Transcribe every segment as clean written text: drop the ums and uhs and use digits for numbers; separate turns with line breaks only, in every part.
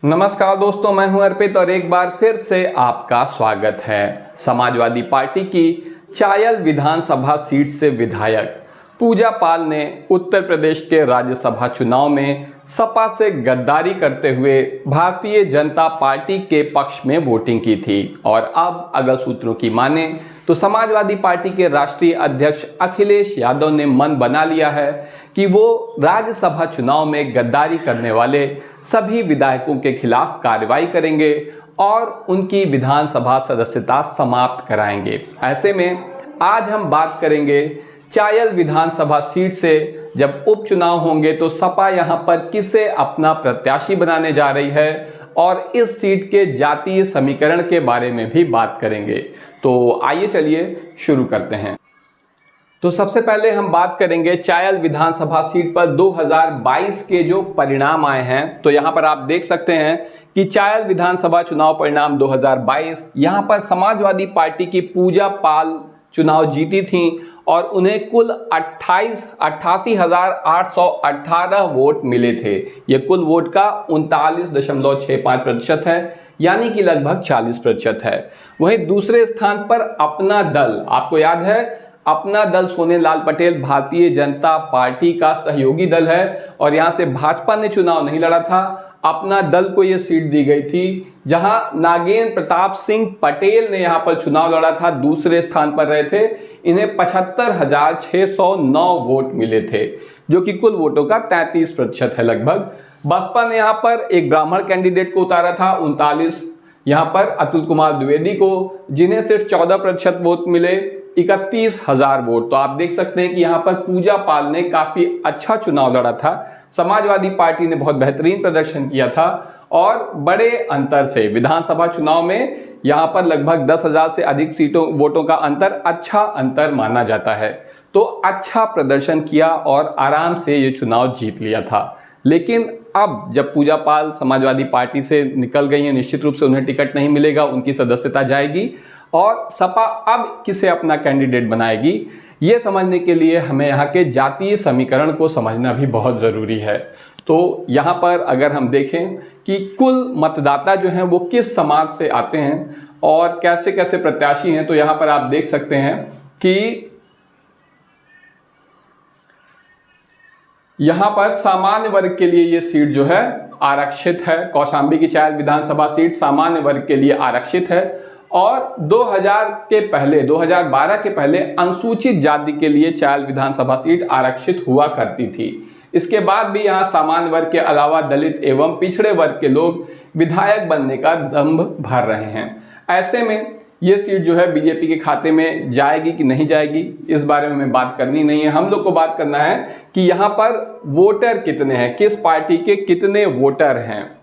नमस्कार दोस्तों, मैं हूं अर्पित और एक बार फिर से आपका स्वागत है। समाजवादी पार्टी की चायल विधानसभा सीट से विधायक पूजा पाल ने उत्तर प्रदेश के राज्यसभा चुनाव में सपा से गद्दारी करते हुए भारतीय जनता पार्टी के पक्ष में वोटिंग की थी और अब अगर सूत्रों की माने तो समाजवादी पार्टी के राष्ट्रीय अध्यक्ष अखिलेश यादव ने मन बना लिया है कि वो राज्यसभा चुनाव में गद्दारी करने वाले सभी विधायकों के खिलाफ कार्रवाई करेंगे और उनकी विधानसभा सदस्यता समाप्त कराएंगे। ऐसे में आज हम बात करेंगे चायल विधानसभा सीट से जब उपचुनाव होंगे तो सपा यहां पर किसे अपना प्रत्याशी बनाने जा रही है और इस सीट के जातीय समीकरण के बारे में भी बात करेंगे। तो आइए चलिए शुरू करते हैं। तो सबसे पहले हम बात करेंगे चायल विधानसभा सीट पर 2022 के जो परिणाम आए हैं। तो यहां पर आप देख सकते हैं कि चायल विधानसभा चुनाव परिणाम 2022, यहां पर समाजवादी पार्टी की पूजा पाल चुनाव जीती थी और उन्हें कुल 88,818 वोट मिले थे। ये कुल वोट का 39.65% है, यानी कि लगभग 40% है। वहीं दूसरे स्थान पर अपना दल, आपको याद है अपना दल सोनेलाल पटेल भारतीय जनता पार्टी का सहयोगी दल है और यहां से भाजपा ने चुनाव नहीं लड़ा था, अपना दल को यह सीट दी गई थी जहां नागेंद्र प्रताप सिंह पटेल ने यहां पर चुनाव लड़ा था, दूसरे स्थान पर रहे थे। इन्हें 75,609 वोट मिले थे जो कि कुल वोटों का 33% है लगभग। बसपा ने यहां पर एक ब्राह्मण कैंडिडेट को उतारा था 39, यहां पर अतुल कुमार द्विवेदी को, जिन्हें सिर्फ 14% वोट मिले, 31,000 वोट। तो आप देख सकते हैं कि यहां पर पूजा पाल ने काफी अच्छा चुनाव लड़ा था। समाजवादी पार्टी ने बहुत बेहतरीन प्रदर्शन किया था और बड़े अंतर से विधानसभा चुनाव में यहां पर लगभग 10,000 से अधिक वोटों का अंतर अच्छा अंतर माना जाता है। तो अच्छा प्रदर्शन किया और आराम से ये चुनाव जीत लिया था। लेकिन अब जब पूजा पाल समाजवादी पार्टी से निकल गई है, निश्चित रूप से उन्हें टिकट नहीं मिलेगा, उनकी सदस्यता जाएगी और सपा अब किसे अपना कैंडिडेट बनाएगी, ये समझने के लिए हमें यहाँ के जातीय समीकरण को समझना भी बहुत ज़रूरी है। तो यहाँ पर अगर हम देखें कि कुल मतदाता जो हैं वो किस समाज से आते हैं और कैसे कैसे प्रत्याशी हैं, तो यहाँ पर आप देख सकते हैं कि यहाँ पर सामान्य वर्ग के लिए ये सीट जो है आरक्षित है। कौशाम्बी की चायल विधानसभा सीट सामान्य वर्ग के लिए आरक्षित है और 2012 के पहले अनुसूचित जाति के लिए चायल विधानसभा सीट आरक्षित हुआ करती थी। इसके बाद भी यहाँ सामान्य वर्ग के अलावा दलित एवं पिछड़े वर्ग के लोग विधायक बनने का दंभ भर रहे हैं। ऐसे में ये सीट जो है बीजेपी के खाते में जाएगी कि नहीं जाएगी, इस बारे में हमें बात करनी नहीं है। हम लोग को बात करना है कि यहाँ पर वोटर कितने हैं, किस पार्टी के कितने वोटर हैं।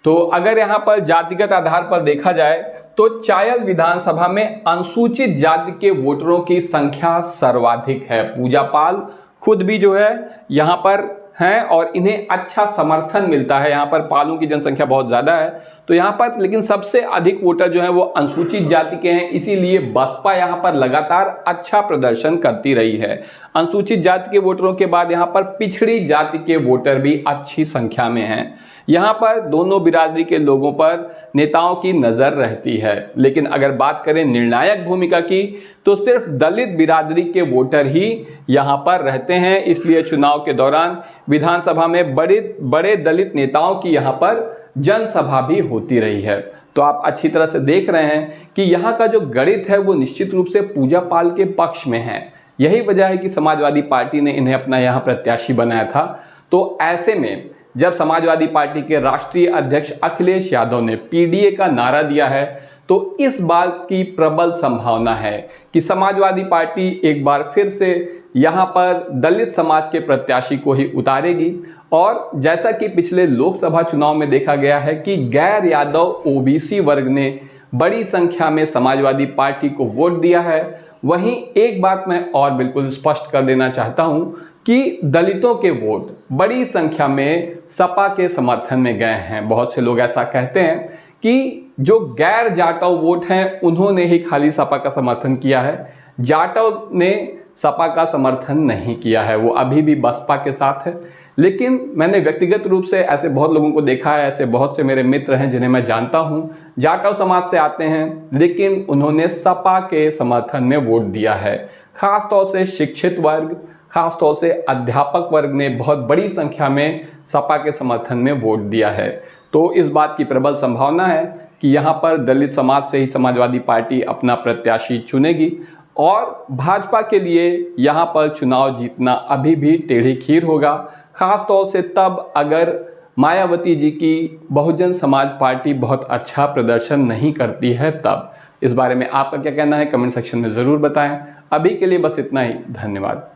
तो अगर यहाँ पर जातिगत आधार पर देखा जाए तो चायल विधानसभा में अनुसूचित जाति के वोटरों की संख्या सर्वाधिक है। पूजा पाल खुद भी जो है यहाँ पर हैं और इन्हें अच्छा समर्थन मिलता है। यहाँ पर पालों की जनसंख्या बहुत ज़्यादा है, तो यहाँ पर लेकिन सबसे अधिक वोटर जो हैं वो अनुसूचित जाति के हैं, इसीलिए बसपा यहाँ पर लगातार अच्छा प्रदर्शन करती रही है। अनुसूचित जाति के वोटरों के बाद यहाँ पर पिछड़ी जाति के वोटर भी अच्छी संख्या में हैं। यहाँ पर दोनों बिरादरी के लोगों पर नेताओं की नज़र रहती है। लेकिन अगर बात करें निर्णायक भूमिका की तो सिर्फ दलित बिरादरी के वोटर ही यहाँ पर रहते हैं। इसलिए चुनाव के दौरान विधानसभा में बड़े दलित नेताओं की यहाँ पर जनसभा भी होती रही है। तो आप अच्छी तरह से देख रहे हैं कि यहाँ का जो गणित है वो निश्चित रूप से पूजा पाल के पक्ष में है। यही वजह है कि समाजवादी पार्टी ने इन्हें अपना यहाँ प्रत्याशी बनाया था। तो ऐसे में जब समाजवादी पार्टी के राष्ट्रीय अध्यक्ष अखिलेश यादव ने पीडीए का नारा दिया है तो इस बात की प्रबल संभावना है कि समाजवादी पार्टी एक बार फिर से यहाँ पर दलित समाज के प्रत्याशी को ही उतारेगी। और जैसा कि पिछले लोकसभा चुनाव में देखा गया है कि गैर यादव ओबीसी वर्ग ने बड़ी संख्या में समाजवादी पार्टी को वोट दिया है, वहीं एक बात मैं और बिल्कुल स्पष्ट कर देना चाहता हूं कि दलितों के वोट बड़ी संख्या में सपा के समर्थन में गए हैं। बहुत से लोग ऐसा कहते हैं कि जो गैर जाटव वोट हैं उन्होंने ही खाली सपा का समर्थन किया है, जाटव ने सपा का समर्थन नहीं किया है, वो अभी भी बसपा के साथ है। लेकिन मैंने व्यक्तिगत रूप से ऐसे बहुत लोगों को देखा है, ऐसे बहुत से मेरे मित्र हैं जिन्हें मैं जानता हूं, जाटव समाज से आते हैं, लेकिन उन्होंने सपा के समर्थन में वोट दिया है। खासतौर से शिक्षित वर्ग, खासतौर से अध्यापक वर्ग ने बहुत बड़ी संख्या में सपा के समर्थन में वोट दिया है। तो इस बात की प्रबल संभावना है कि यहाँ पर दलित समाज से ही समाजवादी पार्टी अपना प्रत्याशी चुनेगी और भाजपा के लिए यहाँ पर चुनाव जीतना अभी भी टेढ़ी खीर होगा। खास तौर से तब अगर मायावती जी की बहुजन समाज पार्टी बहुत अच्छा प्रदर्शन नहीं करती है तब। इस बारे में आपका क्या कहना है कमेंट सेक्शन में ज़रूर बताएं। अभी के लिए बस इतना ही, धन्यवाद।